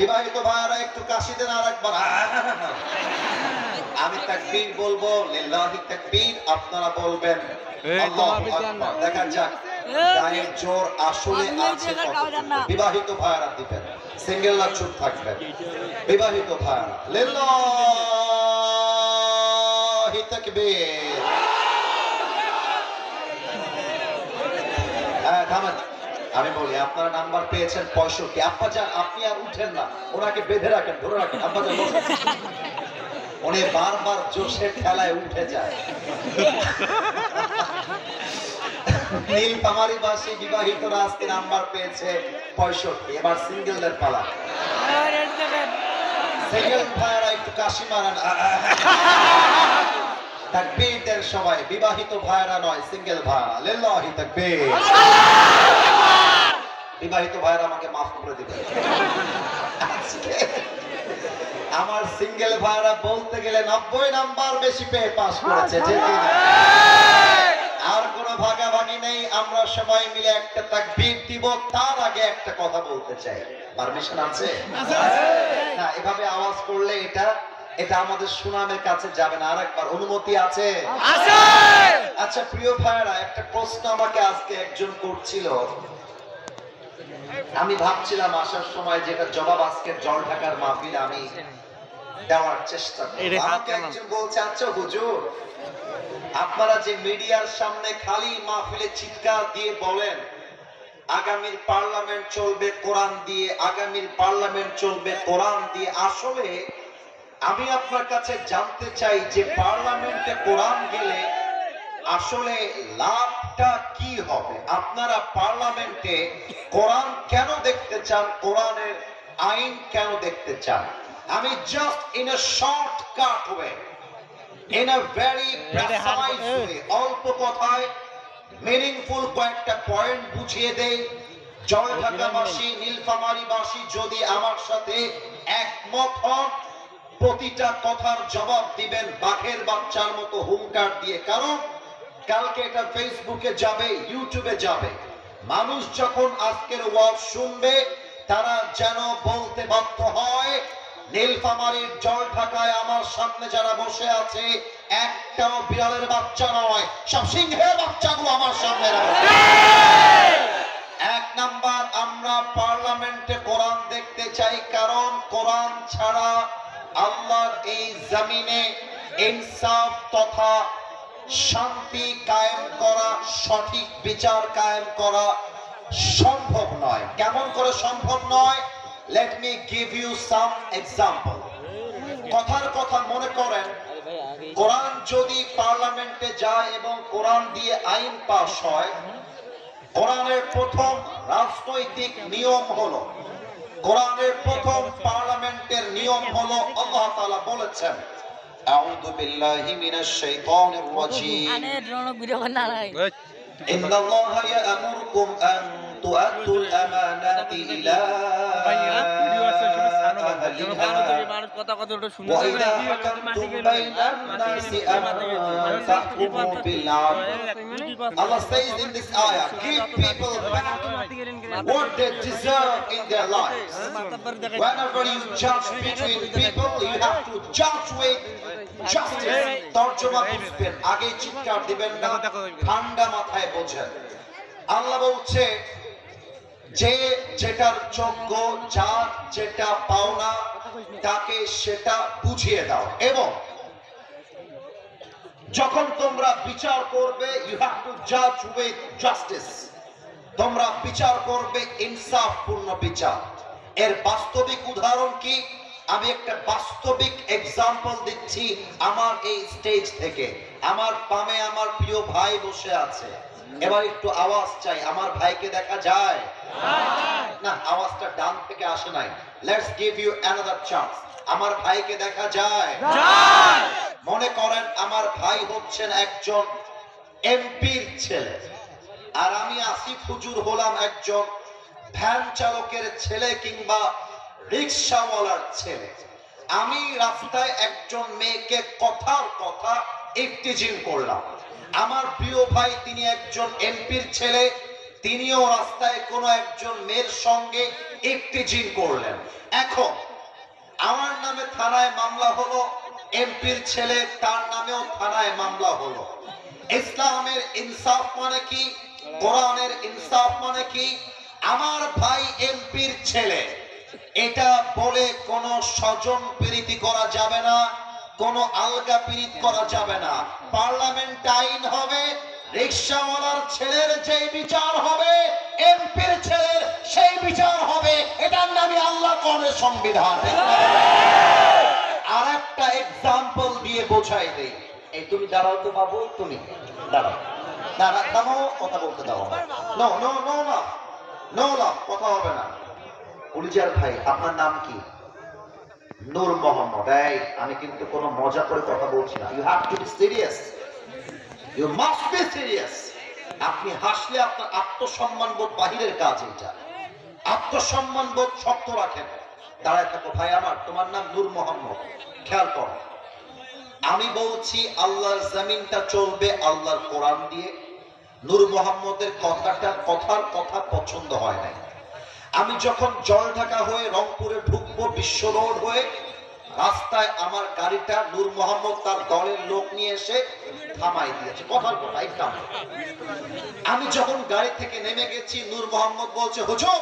বিবাহিত ভাইরা একটু কাশি দেন আরেকবার। আমি তাকবীর বলবো, লিল্লাহি তাকবীর, আপনারা বলবেন আল্লাহু আকবার। দেখা যাক গায়ের জোর আসলে আছে কতটুকু। বিবাহিত ভাইরা দিবেন, সিঙ্গেলরা চুপ থাকবেন। বিবাহিত ভাইরা লিল্লাহি তাকবীর। হ্যাঁ থামেন, আমি বলি আপনারা নাম্বার পেয়েছেন 65। আব্বা যান আপনি আর উঠেন না, ওনাকে বেঁধে রাখেন, ধরে রাখেন। আব্বা যান উনি বারবার জোশের খেলায় উঠে যায়। নীলফামারী বাসী বিবাহিতরা আজকে নাম্বার পেয়েছে 65। এবার সিঙ্গেলদের পালা। সিঙ্গেল ভাইরা একটু কাশি মারান। তাকবীরদের সবাই, বিবাহিত ভাইরা নয়, সিঙ্গেল ভাইরা। লিল্লাহি তাকবীর। বিবাহিত ভাইরা আমাকে মাফ করে দিবেন। আজকে আমার সিঙ্গেল ভাইরা বলতে গেলে 90 নাম্বার বেশি পেয়ে পাস করেছে। আর কোনো ভাগাভাগি নেই, আমরা সবাই মিলে একটা তাকবীর দিব। তার আগে একটা কথা বলতে চাই, পারমিশন আছে? না, এভাবে আওয়াজ করলে এটা আমাদের সুনামের কাছে যাবে না। আরেকবার অনুমতি আছে? আচ্ছা প্রিয় ভাইরা, একটা প্রশ্ন আমাকে আজকে একজন করছিল। আমি ভাবছিলাম আসার সময় যেটা জবাব আজকের জল ঢাকার মাহফিলে আমি দেওয়ার চেষ্টা করব। আমাকে একজন বলছে, আচ্ছা হুজুর, আপনারা যে মিডিয়ার সামনে খালি মাহফিলে চিৎকার দিয়ে বলেন আগামীর পার্লামেন্ট চলবে কোরআন দিয়ে, আগামীর পার্লামেন্ট চলবে কোরআন দিয়ে, আসলে আমি আপনার কাছে জানতে চাই যে পার্লামেন্টে কোরআন গেলে আসলে লাভটা কি হবে? আপনারা পার্লামেন্টে কোরআন কেন দেখতে চান, কোরআনের আইন কেন দেখতে চান? আমি just in a shortcut way, in a very precise way, অল্প কথায় মিনিংফুল কয়েকটা পয়েন্ট বুঝিয়ে দেই। জলঢাকাবাসী, নীলফামারীবাসী যদি আমার সাথে একমত হন, প্রতিটা কথার জবাব দিবেন বাঘের বাচ্চার মতো হুঙ্কার দিয়ে। কারণ কালকে এটা ফেসবুকে যাবে, ইউটিউবে যাবে। মানুষ যখন আজকের ওয়াজ শুনবে তারা যেন বলতে বাধ্য হয় নীলফামারীর জলঢাকায় আমার সামনে যারা বসে আছে একটাও বিড়ালের বাচ্চা নয়, সব সিংহের বাচ্চাগুলো আমার সামনে রাখবে। এক নাম্বার, আমরা পার্লামেন্টে কোরআন দেখতে চাই, কারণ কোরআন ছাড়া আল্লাহর এই জমিনে ইনসাফ তথা শান্তি কায়েম করা, সঠিক বিচার কায়েম করা সম্ভব নয়। কেমন করে সম্ভব নয়? Let me give you some example. কথার কথা মনে করেন, কোরআন যদি পার্লামেন্টে যায় এবং কোরআন দিয়ে আইন পাস হয়, কোরআনের প্রথম রাজনৈতিক নিয়ম হলো, কোরআনের প্রথম পার্লামেন্টের নিয়ম হলো, আল্লাহ তাআলা বলেছেন আউযু বিল্লাহি মিনাশ শাইতানির রাজীম, ইন্নাল্লাহা ইয়া'মুরুকুম আন তু'আদ্দুল আমানাতি ইলা Allah says in this ayah, give people back what they deserve in their lives. Whenever you judge between people, you have to judge with justice. তরজমা বুঝবেন, আগে চিৎকার দিবেন না, ঠান্ডা মাথায় বোঝেন। আল্লাহ বলছে যে যেটার যোগ্য, যার যেটা পাওনা তাকে সেটা বুঝিয়ে দাও। এবং যখন তোমরা বিচার করবে, ইউ হ্যাভ টু জাজ উইথ জাস্টিস। তোমরা বিচার করবে ইনসাফপূর্ণ বিচার। এর বাস্তবিক উদাহরণ কি? আমি একটা বাস্তবিক এক্সাম্পল দিচ্ছি আমার এই স্টেজ থেকে। আমার পামে আমার প্রিয় ভাই বসে আছে। এবার একটু আওয়াজ চাই। আমার ভাইকে দেখা যায়? না, আওয়াজটা ডান থেকে আসে নাই। Let's give you another chance. আমার ভাইকে দেখা যায়? মনে করেন আমার ভাই হচ্ছেন একজন এমপির ছেলে, আর আমি আসিফ হুজুর হলাম একজন ভ্যান চালকের ছেলে কিংবা রিকশাওয়ালার ছেলে। আমি রাস্তায় একজন মেয়েকে কথার কথা ইফতিজিং করলাম। আমার প্রিয় ভাই তিনি একজন এমপির ছেলে, তিনিও রাস্তায় কোনো একজন মেয়ের সঙ্গে ইফতিজিং করলেন। এখন আমার নামে থানায় মামলা হলো, এমপির ছেলে তার নামেও থানায় মামলা হলো। ইসলামের ইনসাফ মানে কি, কোরআনের ইনসাফ মানে কি? আমার ভাই এমপির ছেলে, এটা বলে কোন স্বজন প্রীতি করা যাবে না, কোন আলগা প্রীতি করা যাবে না। পার্লামেন্ট আইন হবে, রিকশাওয়ালার ছেলের যেই বিচার হবে এমপির ছেলের সেই বিচার হবে। এটার নামই আল্লাহ কোরআনের সংবিধান। আর একটা এক্সাম্পল দিয়ে বোঝাই দেই। এই তুমি দাঁড়াও তো বাবু, তুমি দাঁড়াও, দাঁড়া, থামো, কথা বলতে দাও। নো নো নো না, নো না, কথা হবে না। পুলিশার ভাই, আপনার নাম কি? নূর মোহাম্মদ। এই আমি কিন্তু কোনো মজা করে কথা বলছি না। You have to be serious, you must be serious. আপনি হাসলে আপনার আত্মসম্মান বোধ বাহিরের কাজ। এটা আত্মসম্মান বোধ শক্ত রাখেন। দাঁড়ায় থাকো ভাই আমার, তোমার নাম নূর মোহাম্মদ। খেয়াল করো, আমি বলছি আল্লাহর জমিনটা চলবে আল্লাহর কোরআন দিয়ে। নূর মোহাম্মদের কথার কথা পছন্দ হয় নাই। আমি যখন জলঢাকা হয়ে রংপুরে ঢুকবো বিশ্ব রোড হয়ে, রাস্তায় আমার গাড়িটা নূর মোহাম্মদ তার দলের লোক নিয়ে এসে থামাই দিয়েছে। কথার কথা একদম। আমি যখন গাড়ি থেকে নেমে গেছি, নূর মোহাম্মদ বলছে, হুজুর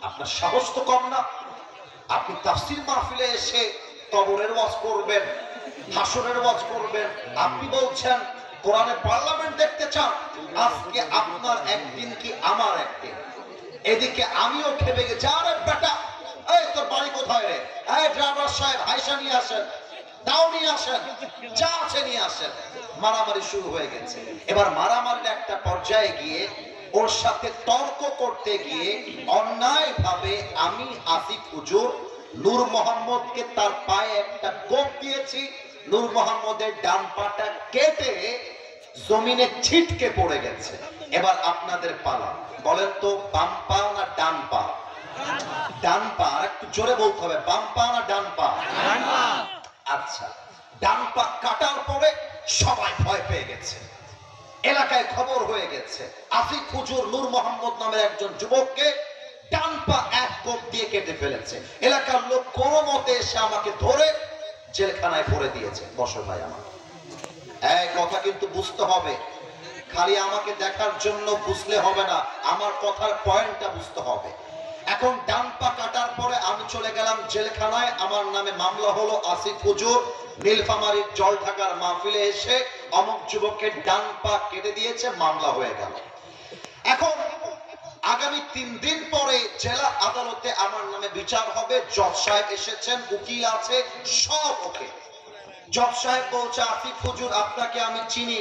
আপনার সাহস তো কম না, আপনি তাফসীর মাহফিলে এসে কবরের ওয়াজ করবেন, হাসরের ওয়াজ করবেন, আপনি বলছেন কোরআনে পার্লামেন্ট দেখতে চান। আজকে আপনার একদিন কি আমার একদিন। এদিকে আমিও খেপে গেছি। আরে বেটা, এই তোর বাড়ি কোথায় রে? এই ড্রাইভার সাহেব, হাইসা নিয়ে আসেন, দাও নিয়ে আসেন, যা আছে নিয়ে আসেন। মারামারি শুরু হয়ে গেছে। এবার মারামারির একটা পর্যায়ে গিয়ে ওর সাথে তর্ক করতে গিয়ে অন্যায় ভাবে আমি আসিফ হুজুর নূর মোহাম্মদকে তার পায়ে একটা কোপ দিয়েছি। নূর মোহাম্মদের ডান পাটা কেটে জমিনে ছিটকে পড়ে গেছে। এবার আপনাদের পালা, বলেন তো বাম পা না ডান পা? ডান পা। একটু জোরে বলতে হবে, বাম পা না ডান পা? আচ্ছা, ডান পা কাটার পরে সবাই ভয় পেয়ে গেছে, এলাকায় খবর হয়ে গেছে আসিফ হুজুর নূর মোহাম্মদ নামের একজন যুবককে ডান পা এক কোপ দিয়ে কেটে ফেলেছে। এলাকার লোক কোন মতে এসে আমাকে ধরে জেলখানায় ভরে দিয়েছে। বসো ভাই আমার, এই কথা কিন্তু বুঝতে হবে। খালি আমাকে দেখার জন্য বুঝলে হবে না, আমার কথার পয়েন্টটা বুঝতে হবে। এখন ডান পা কাটার পরে আমি চলে গেলাম জেলখানায়। আমার নামে মামলা হলো। আসিফ হুজুর নীলফামারীর জলঢাকার মাহফিলে এসে অমুক যুবকের ডান পা কেটে দিয়েছে, মামলা হয়ে গেল। এখন আগামী 3 দিন পরে জেলা আদালতে আমার নামে বিচার হবে। জজ সাহেব এসেছেন, উকিল আছে, সব ওকে। জজ সাহেব বলছে, আসিফ হুজুর আপনাকে আমি চিনি,